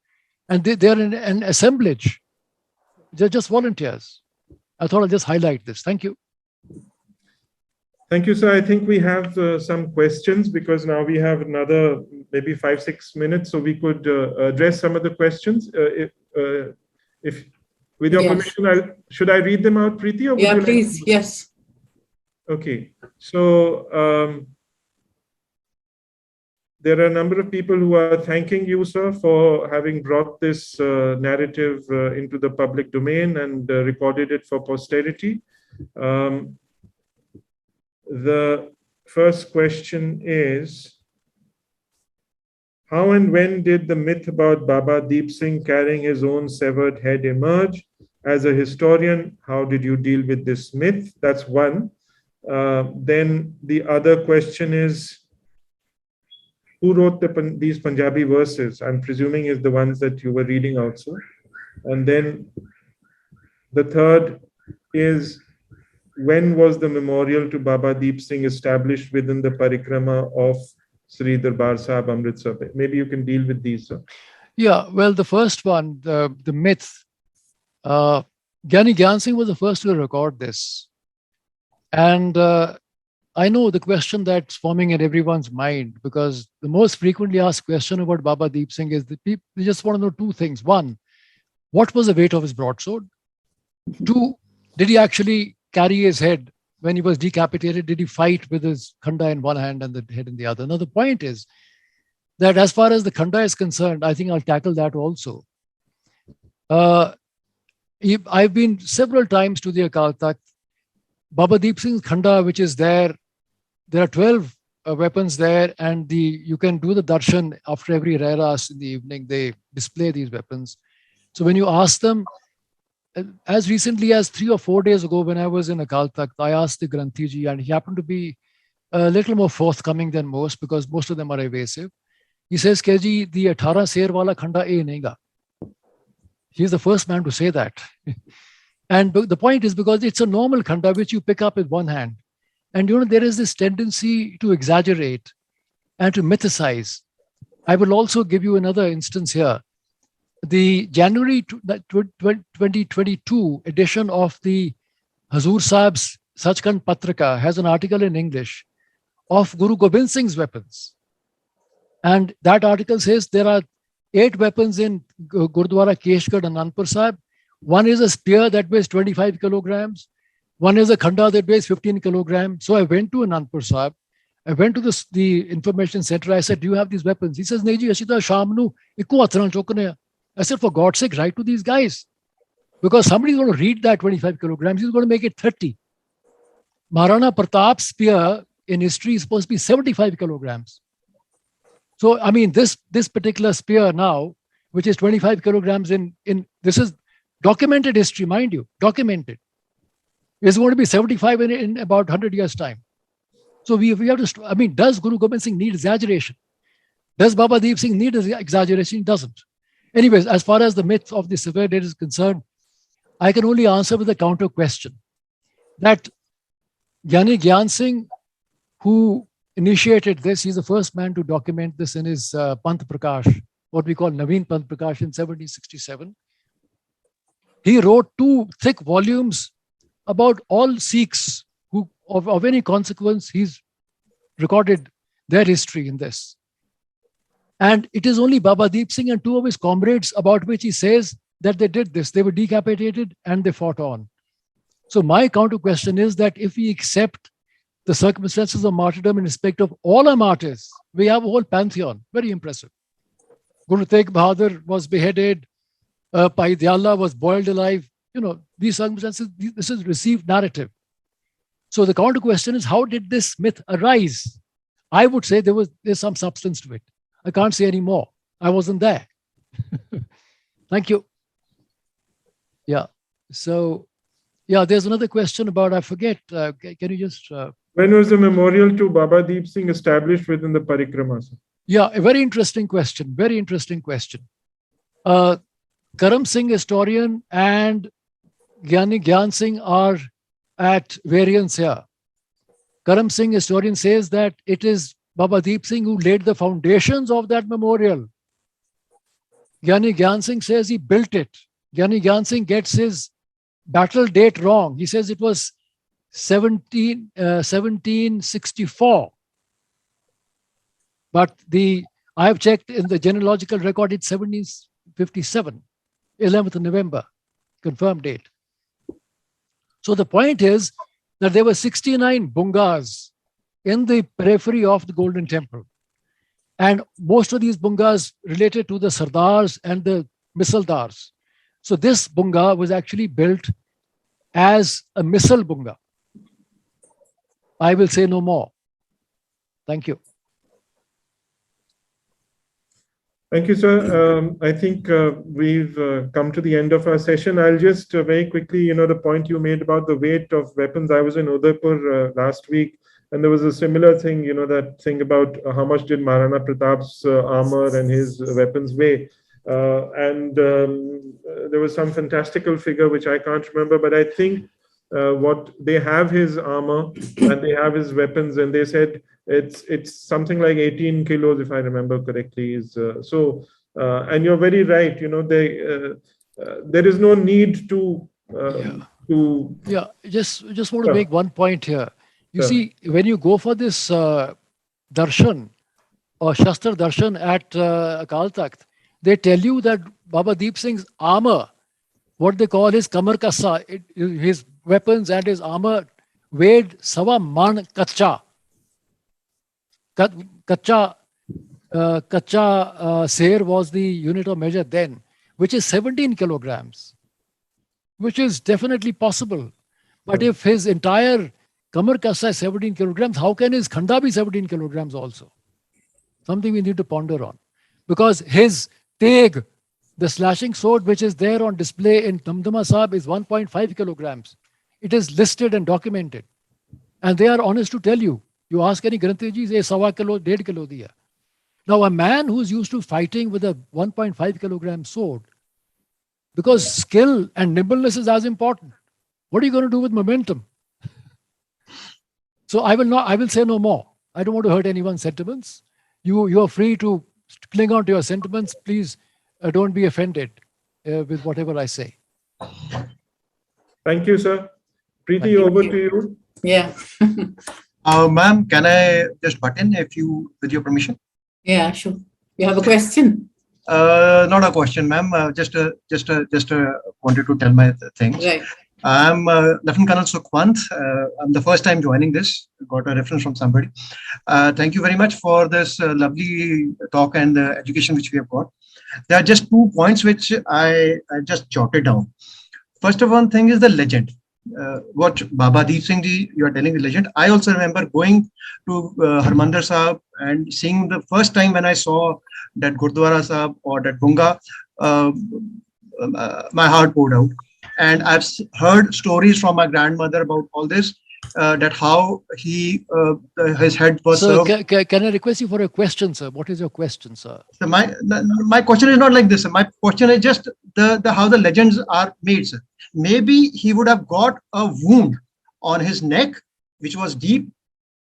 And they are in an assemblage. They're just volunteers. I thought I'll just highlight this. Thank you. Thank you, sir. I think we have some questions, because now we have another maybe 5-6 minutes so we could address some of the questions. If with your permission, should I read them out, Preeti? Or would you please. Yes. Okay. So there are a number of people who are thanking you, sir, for having brought this narrative into the public domain and recorded it for posterity. The first question is, how and when did the myth about Baba Deep Singh carrying his own severed head emerge? As a historian, how did you deal with this myth? That's one. Then the other question is, who wrote these Punjabi verses? I'm presuming is the ones that you were reading also. And then the third is, when was the memorial to Baba Deep Singh established within the Parikrama of Sri Darbar Sahib Amritsar? Maybe you can deal with these, sir. Yeah, well, the first one, the myth, Gyani Gyan Singh was the first to record this. And I know the question that's forming in everyone's mind, because the most frequently asked question about Baba Deep Singh is that people just want to know two things. One, what was the weight of his broadsword? Two, did he actually carry his head when he was decapitated? Did he fight with his khanda in one hand and the head in the other? Now, the point is that as far as the khanda is concerned, I think I'll tackle that also. I've been several times to the Akal Takht. Baba Deep Singh's khanda, which is there are 12 weapons there, and you can do the darshan after every Rairas in the evening. They display these weapons. So when you ask them, as recently as 3 or 4 days ago, when I was in Akal Takht, I asked the Granthi ji, and he happened to be a little more forthcoming than most, because most of them are evasive. He says, Keji, the 18 ser wala khanda nahinga. He's the first man to say that. And the point is because it's a normal khanda which you pick up with one hand. And there is this tendency to exaggerate and to mythicize. I will also give you another instance here. The January 2022 edition of the Hazur Sahib's Sachkhand Patrika has an article in English of Guru Gobind Singh's weapons. And that article says there are 8 weapons in Gurdwara Keshgad and Anandpur Sahib. One is a spear that weighs 25 kilograms. One is a khanda that weighs 15 kilograms. So I went to Anandpur Sahib. I went to the information center. I said, do you have these weapons? He says, Neji, Ashita Shamnu, ikko atran chokane. I said, for God's sake, write to these guys. Because somebody's going to read that 25 kilograms. He's going to make it 30. Maharana Pratap's spear in history is supposed to be 75 kilograms. So, I mean, this particular spear now, which is 25 kilograms in this is documented history, mind you, documented. It's going to be 75 in about 100 years' time. So we have to, I mean, does Guru Gobind Singh need exaggeration? Does Baba Deep Singh need exaggeration? He doesn't. Anyways, as far as the myth of the severed head is concerned, I can only answer with a counter question. That Gyani Gyan Singh, who initiated this, he's the first man to document this in his Panth Prakash, what we call Naveen Panth Prakash in 1767. He wrote 2 thick volumes about all Sikhs who, of any consequence. He's recorded their history in this. And it is only Baba Deep Singh and 2 of his comrades about which he says that they did this. They were decapitated and they fought on. So my counter question is that if we accept the circumstances of martyrdom in respect of all our martyrs, we have a whole pantheon. Very impressive. Guru Tegh Bahadur was beheaded. Pai Diyala was boiled alive. These circumstances, this is received narrative. So the counter question is, how did this myth arise? I would say there's some substance to it. I can't say any more. I wasn't there. Thank you. Yeah. So, yeah, there's another question about, I forget. Can you just... When was the memorial to Baba Deep Singh established within the Parikrama? Yeah, a very interesting question. Very interesting question. Karam Singh historian and Gyani Gyan Singh are at variance here. Karam Singh historian says that it is Baba Deep Singh who laid the foundations of that memorial. Gyani Gyan Singh says he built it. Gyani Gyan Singh gets his battle date wrong. He says it was 1764. But the I have checked in the genealogical record, it's 1757, 11th of November, confirmed date. So the point is that there were 69 bungas in the periphery of the Golden Temple. And most of these bungas related to the Sardars and the Misaldars. So this bunga was actually built as a missile bunga. I will say no more. Thank you. Thank you, sir. I think we've come to the end of our session. I'll just very quickly, the point you made about the weight of weapons. I was in Udaipur last week, and there was a similar thing, that thing about how much did Maharana Pratap's armor and his weapons weigh. There was some fantastical figure, which I can't remember, but I think what they have his armor and they have his weapons, and they said it's something like 18 kilos, if I remember correctly. And you're very right. There is no need to. Just want to make one point here. You see, when you go for this darshan or Shastra darshan at Akal Takht, they tell you that Baba Deep Singh's armor, what they call his kamar kassa, his weapons and his armor weighed sawa man kacha. Kacha ser was the unit of measure then, which is 17 kilograms, which is definitely possible. But if his entire kamar kassa is 17 kilograms, how can his khanda be 17 kilograms also? Something we need to ponder on. Because his teg, the slashing sword which is there on display in Damdama Sahib, is 1.5 kilograms. It is listed and documented. And they are honest to tell you. You ask any Granthi ji, say sawa kilo, 1.5 kilo diya. Now a man who's used to fighting with a 1.5 kilogram sword, because skill and nimbleness is as important. What are you going to do with momentum? So I will say no more. I don't want to hurt anyone's sentiments. You are free to cling on to your sentiments. Please don't be offended with whatever I say. Thank you, sir. Preeti, over to you. Yeah. Ma'am, can I just butt in with your permission? Yeah, sure. You have a question? Not a question, ma'am. Just wanted to tell my things. Right. I'm Lieutenant Colonel Sukhwant. I'm the first time joining this. Got a reference from somebody. Thank you very much for this lovely talk and the education which we have got. There are just 2 points which I just jotted down. First of one thing is the legend. What Baba Deep Singh ji, you are telling the legend. I also remember going to Harmandir Sahib and seeing the first time when I saw that Gurdwara Sahib or that Bunga, my heart poured out. And I've heard stories from my grandmother about all this, that how his head was served. Can I request you for a question, sir? What is your question, sir? So my question is not like this. My question is just how the legends are made, sir. Maybe he would have got a wound on his neck, which was deep,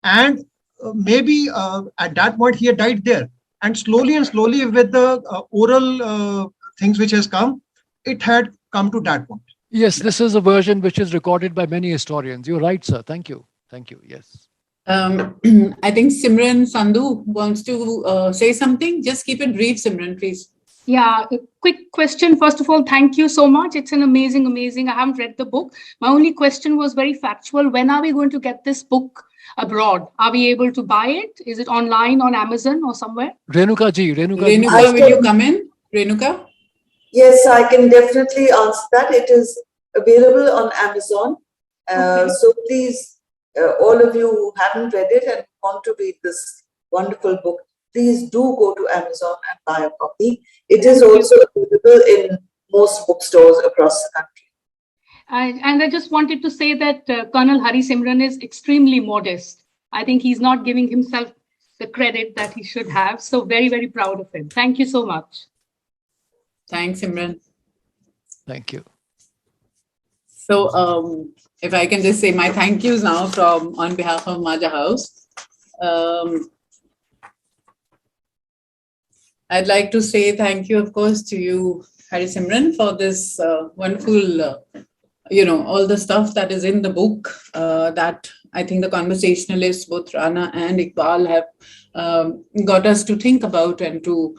and maybe at that point he had died there. And slowly with the oral things which has come, it had come to that point. Yes, this is a version which is recorded by many historians. You're right, sir. Thank you. Thank you. Yes. I think Simran Sandhu wants to say something. Just keep it brief, Simran, please. Yeah, a quick question. First of all, thank you so much. It's an amazing. I haven't read the book. My only question was very factual. When are we going to get this book abroad? Are we able to buy it? Is it online on Amazon or somewhere? Renuka ji, Renuka, will you come in? Renuka? Yes, I can definitely answer that. It is available on Amazon. Okay. So please, all of you who haven't read it and want to read this wonderful book, please do go to Amazon and buy a copy. It is also available in most bookstores across the country. And I just wanted to say that Colonel Harisimran is extremely modest. I think he's not giving himself the credit that he should have. So very proud of him. Thank you so much. Thanks, Simran. Thank you. So if I can just say my thank yous now on behalf of Maja House. I'd like to say thank you, of course, to you, Harisimran, for this wonderful, all the stuff that is in the book that I think the conversationalists, both Rana and Iqbal, have got us to think about and to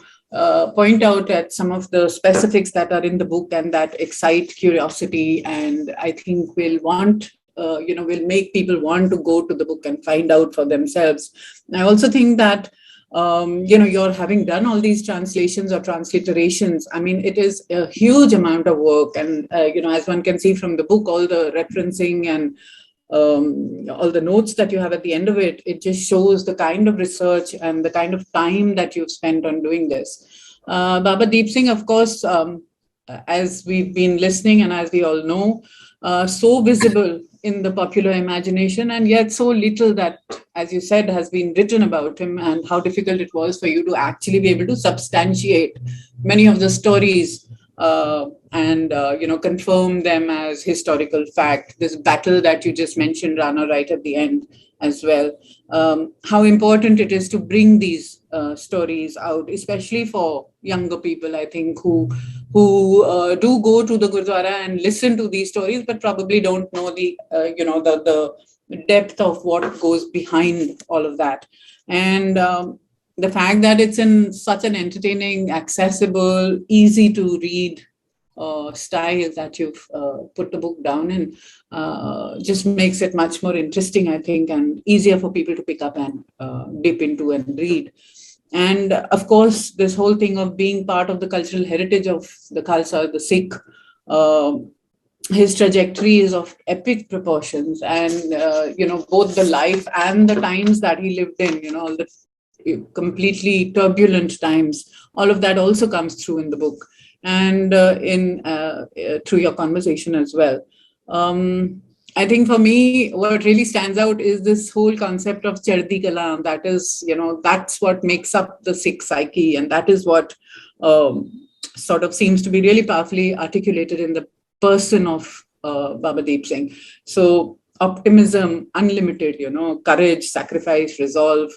point out at some of the specifics that are in the book and that excite curiosity, and I think will want, will make people want to go to the book and find out for themselves. I also think that you're having done all these translations or transliterations. I mean, it is a huge amount of work, and as one can see from the book, all the referencing and all the notes that you have at the end of it, it just shows the kind of research and the kind of time that you've spent on doing this. Baba Deep Singh, of course, as we've been listening and as we all know, so visible in the popular imagination, and yet so little that, as you said, has been written about him, and how difficult it was for you to actually be able to substantiate many of the stories and confirm them as historical fact. This battle that you just mentioned, Rana, right at the end as well. How important it is to bring these stories out, especially for younger people, I think, who do go to the Gurdwara and listen to these stories, but probably don't know the depth of what goes behind all of that. And the fact that it's in such an entertaining, accessible, easy to read style that you've put the book down in just makes it much more interesting, I think, and easier for people to pick up and dip into and read. And of course, this whole thing of being part of the cultural heritage of the Khalsa, the Sikh, his trajectory is of epic proportions, and both the life and the times that he lived in, all the completely turbulent times, all of that also comes through in the book and through your conversation as well. I think for me, what really stands out is this whole concept of Chardi Kala. That is, that's what makes up the Sikh psyche, and that is what sort of seems to be really powerfully articulated in the person of Baba Deep Singh. So optimism, unlimited, courage, sacrifice, resolve,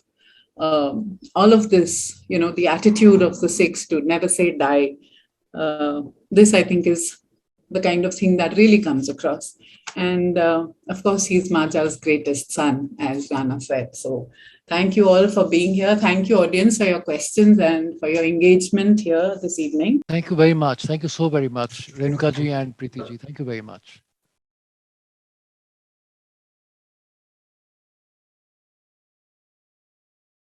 all of this, the attitude of the Sikhs to never say die. This, I think, is the kind of thing that really comes across. And of course, he's Maja's greatest son, as Rana said. So thank you all for being here. Thank you, audience, for your questions and for your engagement here this evening. Thank you very much. Thank you so very much, Renuka ji and Preeti ji. Thank you very much.